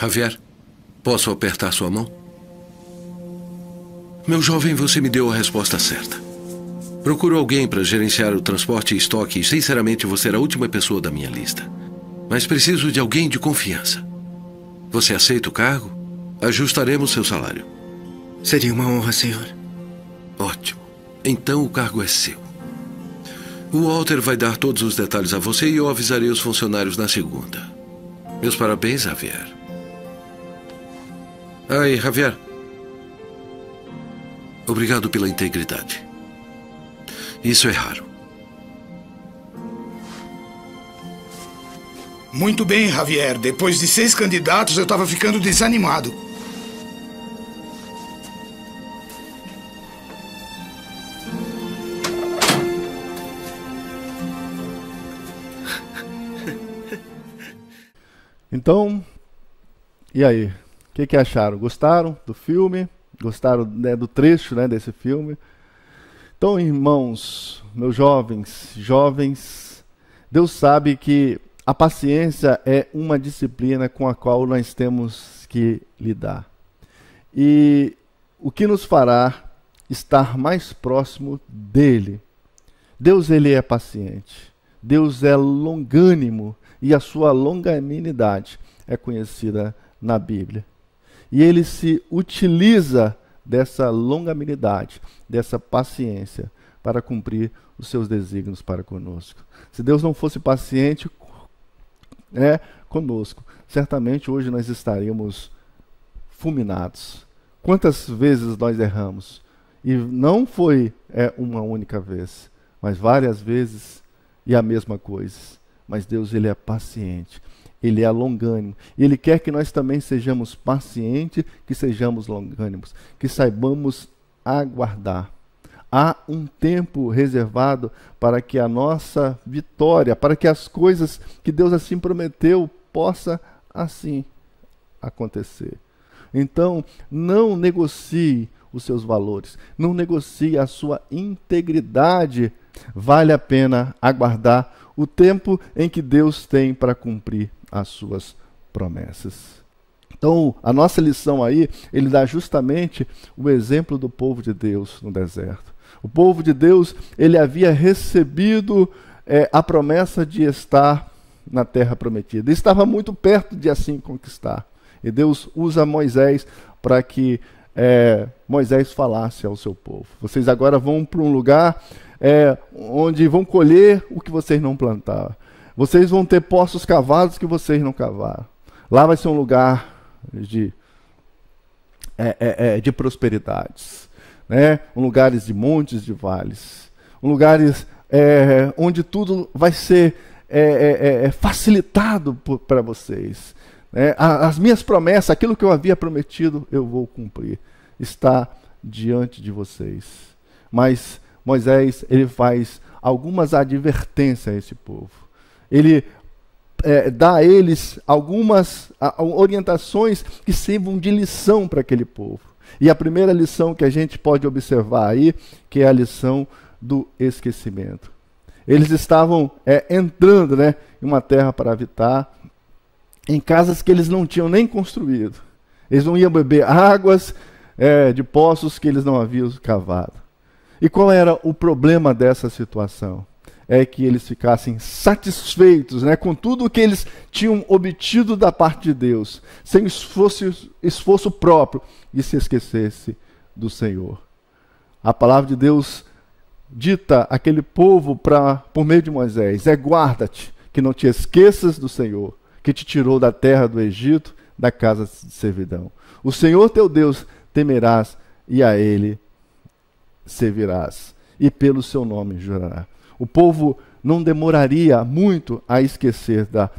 Javier, posso apertar sua mão? Meu jovem, você me deu a resposta certa. Procuro alguém para gerenciar o transporte e estoque e, sinceramente, você era a última pessoa da minha lista. Mas preciso de alguém de confiança. Você aceita o cargo? Ajustaremos seu salário. Seria uma honra, senhor. Ótimo. Então o cargo é seu. O Walter vai dar todos os detalhes a você e eu avisarei os funcionários na segunda. Meus parabéns, Javier. Aí, Javier. Obrigado pela integridade. Isso é raro. Muito bem, Javier. Depois de 6 candidatos, eu estava ficando desanimado. Então, e aí? O que acharam? Gostaram do filme? Gostaram, né, do trecho, né, desse filme? Então, irmãos, meus jovens, Deus sabe que a paciência é uma disciplina com a qual nós temos que lidar. E o que nos fará estar mais próximo dele? Deus, ele é paciente. Deus é longânimo e a sua longanimidade é conhecida na Bíblia. E ele se utiliza dessa longanimidade, dessa paciência para cumprir os seus desígnios para conosco. Se Deus não fosse paciente conosco, certamente hoje nós estaríamos fulminados. Quantas vezes nós erramos? E não foi uma única vez, mas várias vezes e a mesma coisa. Mas Deus, ele é paciente, ele é longânimo. E ele quer que nós também sejamos pacientes, que sejamos longânimos, que saibamos aguardar. Há um tempo reservado para que a nossa vitória, para que as coisas que Deus assim prometeu, possa assim acontecer. Então, não negocie os seus valores, não negocie a sua integridade. Vale a pena aguardar o tempo em que Deus tem para cumprir as suas promessas. Então, a nossa lição aí, ele dá justamente o exemplo do povo de Deus no deserto. O povo de Deus, ele havia recebido a promessa de estar na terra prometida. Estava muito perto de assim conquistar. E Deus usa Moisés para que Moisés falasse ao seu povo. Vocês agora vão para um lugar onde vão colher o que vocês não plantaram. Vocês vão ter poços cavados que vocês não cavaram. Lá vai ser um lugar de prosperidades, né? Lugares de montes, de vales, lugares onde tudo vai ser facilitado para vocês. As minhas promessas, aquilo que eu havia prometido, eu vou cumprir. Está diante de vocês. Mas Moisés, ele faz algumas advertências a esse povo. Ele dá a eles algumas orientações que sirvam de lição para aquele povo. E a primeira lição que a gente pode observar aí, que é a lição do esquecimento. Eles estavam entrando, em uma terra para habitar, em casas que eles não tinham nem construído. Eles não iam beber águas de poços que eles não haviam cavado. E qual era o problema dessa situação? É que eles ficassem satisfeitos, com tudo o que eles tinham obtido da parte de Deus, sem esforço próprio, e se esquecesse do Senhor. A palavra de Deus dita àquele povo por meio de Moisés: guarda-te, que não te esqueças do Senhor, que te tirou da terra do Egito, da casa de servidão. O Senhor teu Deus temerás, e a Ele servirás, e pelo seu nome jurará. O povo não demoraria muito a esquecer da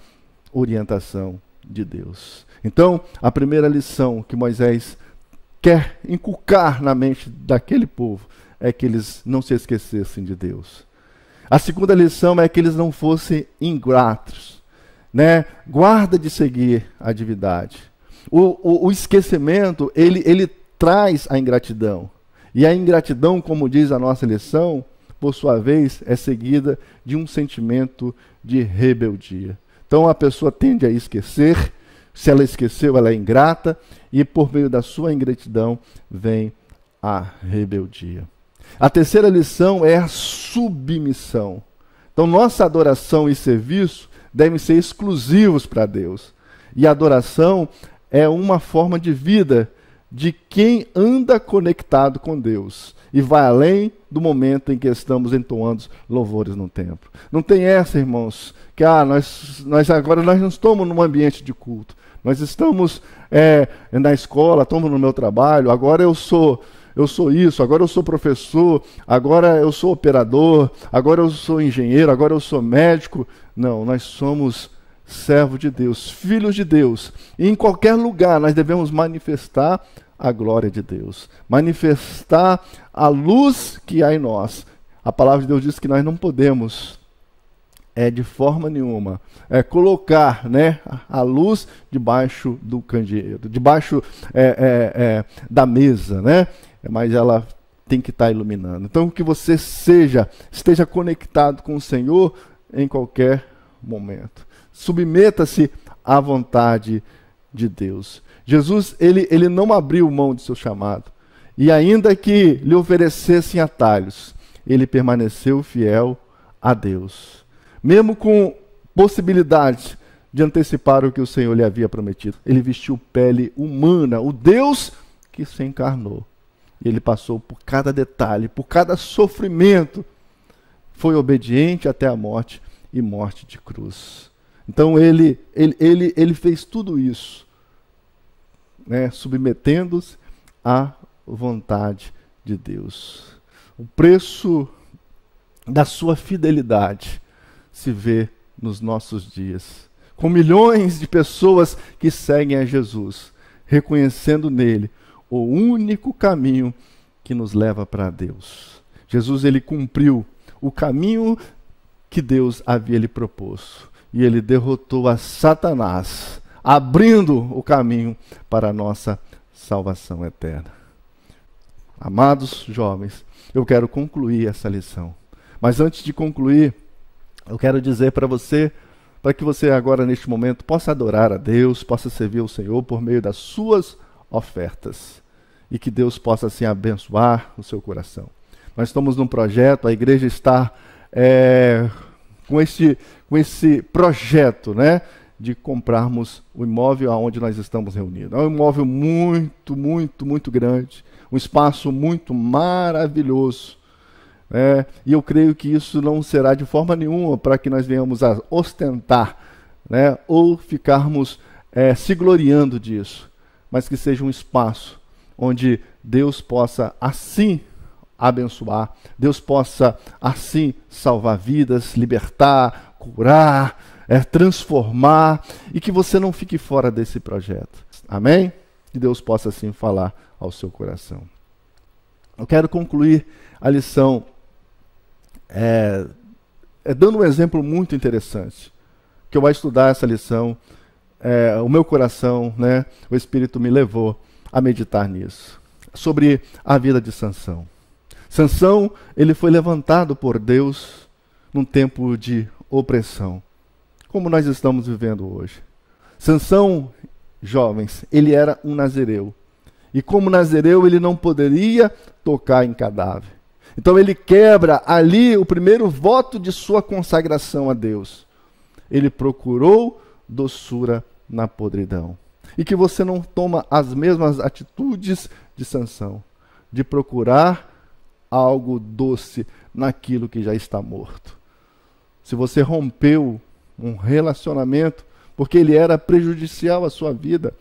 orientação de Deus. Então, a primeira lição que Moisés quer inculcar na mente daquele povo é que eles não se esquecessem de Deus. A segunda lição é que eles não fossem ingratos, Guarda de seguir a divindade. O esquecimento, ele traz a ingratidão. E a ingratidão, como diz a nossa lição, por sua vez, é seguida de um sentimento de rebeldia. Então a pessoa tende a esquecer. Se ela esqueceu, ela é ingrata, e por meio da sua ingratidão vem a rebeldia. A terceira lição é a submissão. Então nossa adoração e serviço devem ser exclusivos para Deus. E a adoração é uma forma de vida de quem anda conectado com Deus e vai além do momento em que estamos entoando louvores no templo. Não tem essa, irmãos, que nós agora não estamos num ambiente de culto. Nós estamos na escola, estamos no meu trabalho, agora eu sou isso, agora eu sou professor, agora eu sou operador, agora eu sou engenheiro, agora eu sou médico. Não, nós somos servo de Deus, filhos de Deus. E em qualquer lugar nós devemos manifestar a glória de Deus, manifestar a luz que há em nós. A palavra de Deus diz que nós não podemos, de forma nenhuma, colocar, né, a luz debaixo do candeeiro, debaixo da mesa, né? Mas ela tem que estar iluminando. Então, que você esteja conectado com o Senhor em qualquer momento. Submeta-se à vontade de Deus. Jesus, ele não abriu mão de seu chamado. E ainda que lhe oferecessem atalhos, ele permaneceu fiel a Deus. Mesmo com possibilidade de antecipar o que o Senhor lhe havia prometido. Ele vestiu pele humana, o Deus que se encarnou. E ele passou por cada detalhe, por cada sofrimento. Foi obediente até a morte e morte de cruz. Então ele fez tudo isso, né, submetendo-se à vontade de Deus. O preço da sua fidelidade se vê nos nossos dias, com milhões de pessoas que seguem a Jesus, reconhecendo nele o único caminho que nos leva para Deus. Jesus, ele cumpriu o caminho que Deus havia lhe proposto. E ele derrotou a Satanás, abrindo o caminho para a nossa salvação eterna. Amados jovens, eu quero concluir essa lição. Mas antes de concluir, eu quero dizer para você, para que você agora neste momento possa adorar a Deus, possa servir ao Senhor por meio das suas ofertas. E que Deus possa assim abençoar o seu coração. Nós estamos num projeto, a igreja está com esse projeto, né, de comprarmos o imóvel onde nós estamos reunidos. É um imóvel muito, muito, muito grande, um espaço muito maravilhoso. E eu creio que isso não será de forma nenhuma para que nós venhamos a ostentar, né, ou ficarmos se gloriando disso, mas que seja um espaço onde Deus possa assim abençoar, Deus possa assim salvar vidas, libertar, curar, transformar, e que você não fique fora desse projeto. Amém? Que Deus possa assim falar ao seu coração. Eu quero concluir a lição dando um exemplo muito interessante, que eu vou estudar essa lição, o meu coração, né, o Espírito me levou a meditar nisso, sobre a vida de Sansão. Sansão, ele foi levantado por Deus num tempo de opressão, como nós estamos vivendo hoje. Sansão, jovens, ele era um nazireu. E como nazireu, ele não poderia tocar em cadáver. Então ele quebra ali o primeiro voto de sua consagração a Deus. Ele procurou doçura na podridão. E que você não toma as mesmas atitudes de Sansão, de procurar algo doce naquilo que já está morto. Se você rompeu um relacionamento porque ele era prejudicial à sua vida,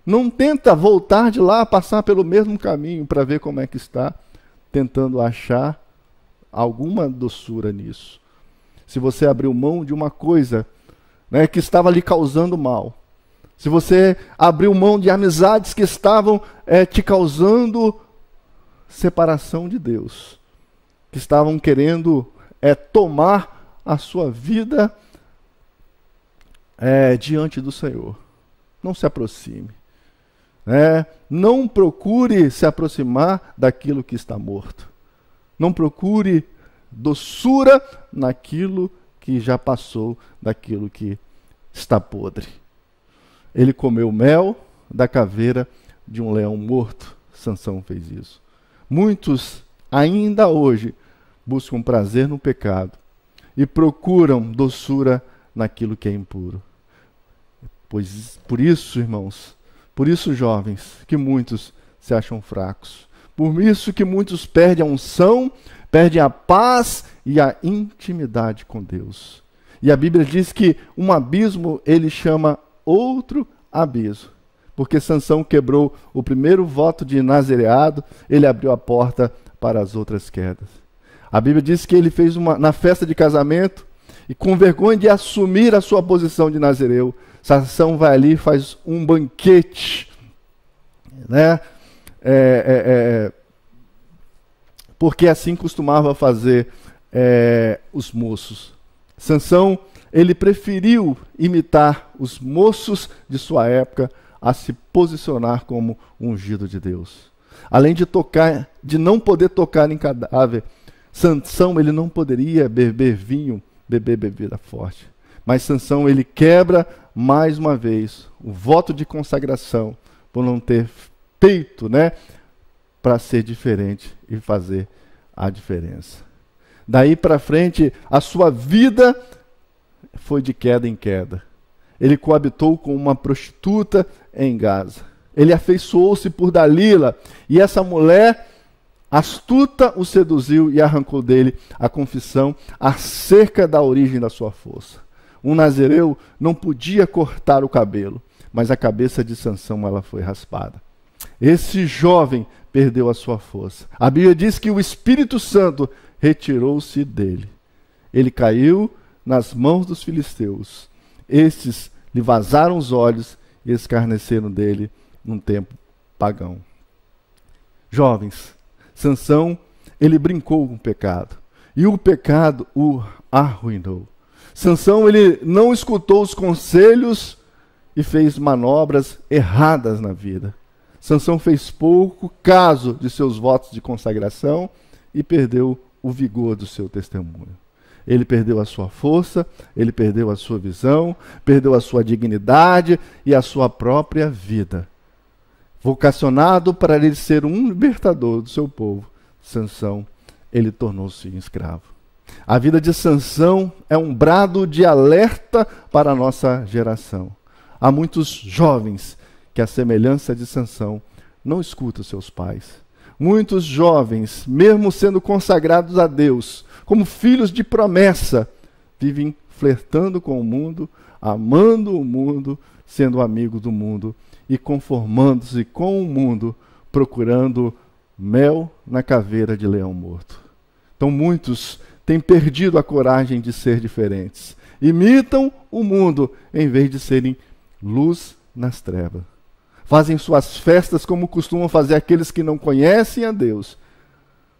não tenta voltar de lá, passar pelo mesmo caminho para ver como é que está, tentando achar alguma doçura nisso. Se você abriu mão de uma coisa, né, que estava lhe causando mal, se você abriu mão de amizades que estavam te causando separação de Deus, que estavam querendo tomar a sua vida diante do Senhor, não se aproxime. Não procure se aproximar daquilo que está morto. Não procure doçura naquilo que já passou, daquilo que está podre. Ele comeu mel da caveira de um leão morto. Sansão fez isso. Muitos ainda hoje buscam prazer no pecado e procuram doçura naquilo que é impuro. Pois por isso, irmãos, por isso, jovens, que muitos se acham fracos. Por isso que muitos perdem a unção, perdem a paz e a intimidade com Deus. E a Bíblia diz que um abismo ele chama outro abismo. Porque Sansão quebrou o primeiro voto de nazireado, ele abriu a porta para as outras quedas. A Bíblia diz que ele fez na festa de casamento, E com vergonha de assumir a sua posição de nazireu, Sansão vai ali e faz um banquete, né? Porque assim costumava fazer os moços. Sansão, ele preferiu imitar os moços de sua época a se posicionar como ungido de Deus. Além de não poder tocar em cadáver, Sansão ele não poderia beber vinho, beber bebida forte. Mas Sansão ele quebra mais uma vez o voto de consagração por não ter peito, né, para ser diferente e fazer a diferença. Daí para frente, a sua vida foi de queda em queda. Ele coabitou com uma prostituta em Gaza. Ele afeiçoou-se por Dalila, e essa mulher astuta o seduziu e arrancou dele a confissão acerca da origem da sua força. Um nazireu não podia cortar o cabelo, mas a cabeça de Sansão ela foi raspada. Esse jovem perdeu a sua força. A Bíblia diz que o Espírito Santo retirou-se dele. Ele caiu nas mãos dos filisteus. Estes lhe vazaram os olhos e escarneceram dele num tempo pagão. Jovens, Sansão, ele brincou com o pecado. E o pecado o arruinou. Sansão, ele não escutou os conselhos e fez manobras erradas na vida. Sansão fez pouco caso de seus votos de consagração e perdeu o vigor do seu testemunho. Ele perdeu a sua força, ele perdeu a sua visão, perdeu a sua dignidade e a sua própria vida. Vocacionado para ele ser um libertador do seu povo, Sansão, ele tornou-se escravo. A vida de Sansão é um brado de alerta para a nossa geração. Há muitos jovens que, à semelhança de Sansão, não escutam seus pais. Muitos jovens, mesmo sendo consagrados a Deus, como filhos de promessa, vivem flertando com o mundo, amando o mundo, sendo amigo do mundo e conformando-se com o mundo, procurando mel na caveira de leão morto. Então muitos têm perdido a coragem de ser diferentes. Imitam o mundo em vez de serem luz nas trevas. Fazem suas festas como costumam fazer aqueles que não conhecem a Deus.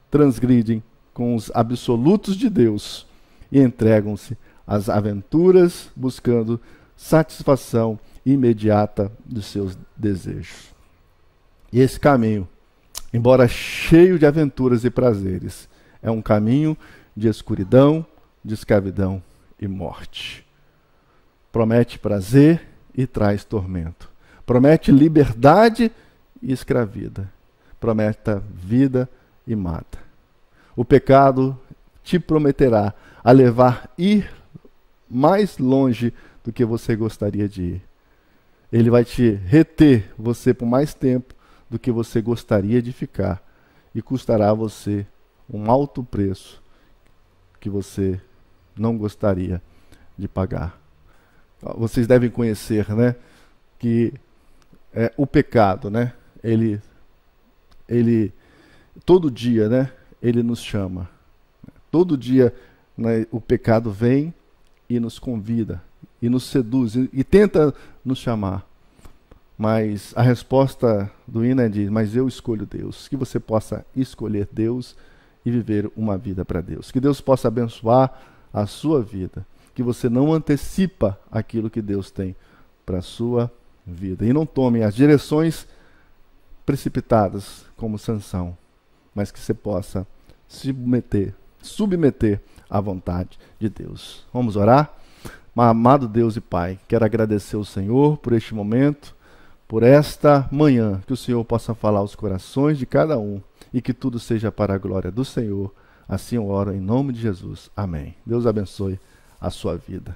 Transgridem com os absolutos de Deus e entregam-se às aventuras buscando satisfação imediata dos seus desejos. E esse caminho, embora cheio de aventuras e prazeres, é um caminho de escuridão, de escravidão e morte. Promete prazer e traz tormento. Promete liberdade e escravida. Promete vida e mata. O pecado te prometerá a ir mais longe do que você gostaria de ir. Ele vai te reter você por mais tempo do que você gostaria de ficar e custará a você um alto preço que você não gostaria de pagar. Vocês devem conhecer, né, que o pecado, né, ele todo dia, né, ele nos chama. Todo dia, né, o pecado vem e nos convida, e nos seduz, e tenta nos chamar. Mas a resposta do hino é de, mas eu escolho Deus. Que você possa escolher Deus e viver uma vida para Deus. Que Deus possa abençoar a sua vida. Que você não antecipa aquilo que Deus tem para a sua vida. E não tome as direções precipitadas como Sansão, mas que você possa submeter à vontade de Deus. Vamos orar? Amado Deus e Pai, quero agradecer ao Senhor por este momento, por esta manhã, que o Senhor possa falar aos corações de cada um e que tudo seja para a glória do Senhor. Assim eu oro em nome de Jesus. Amém. Deus abençoe a sua vida.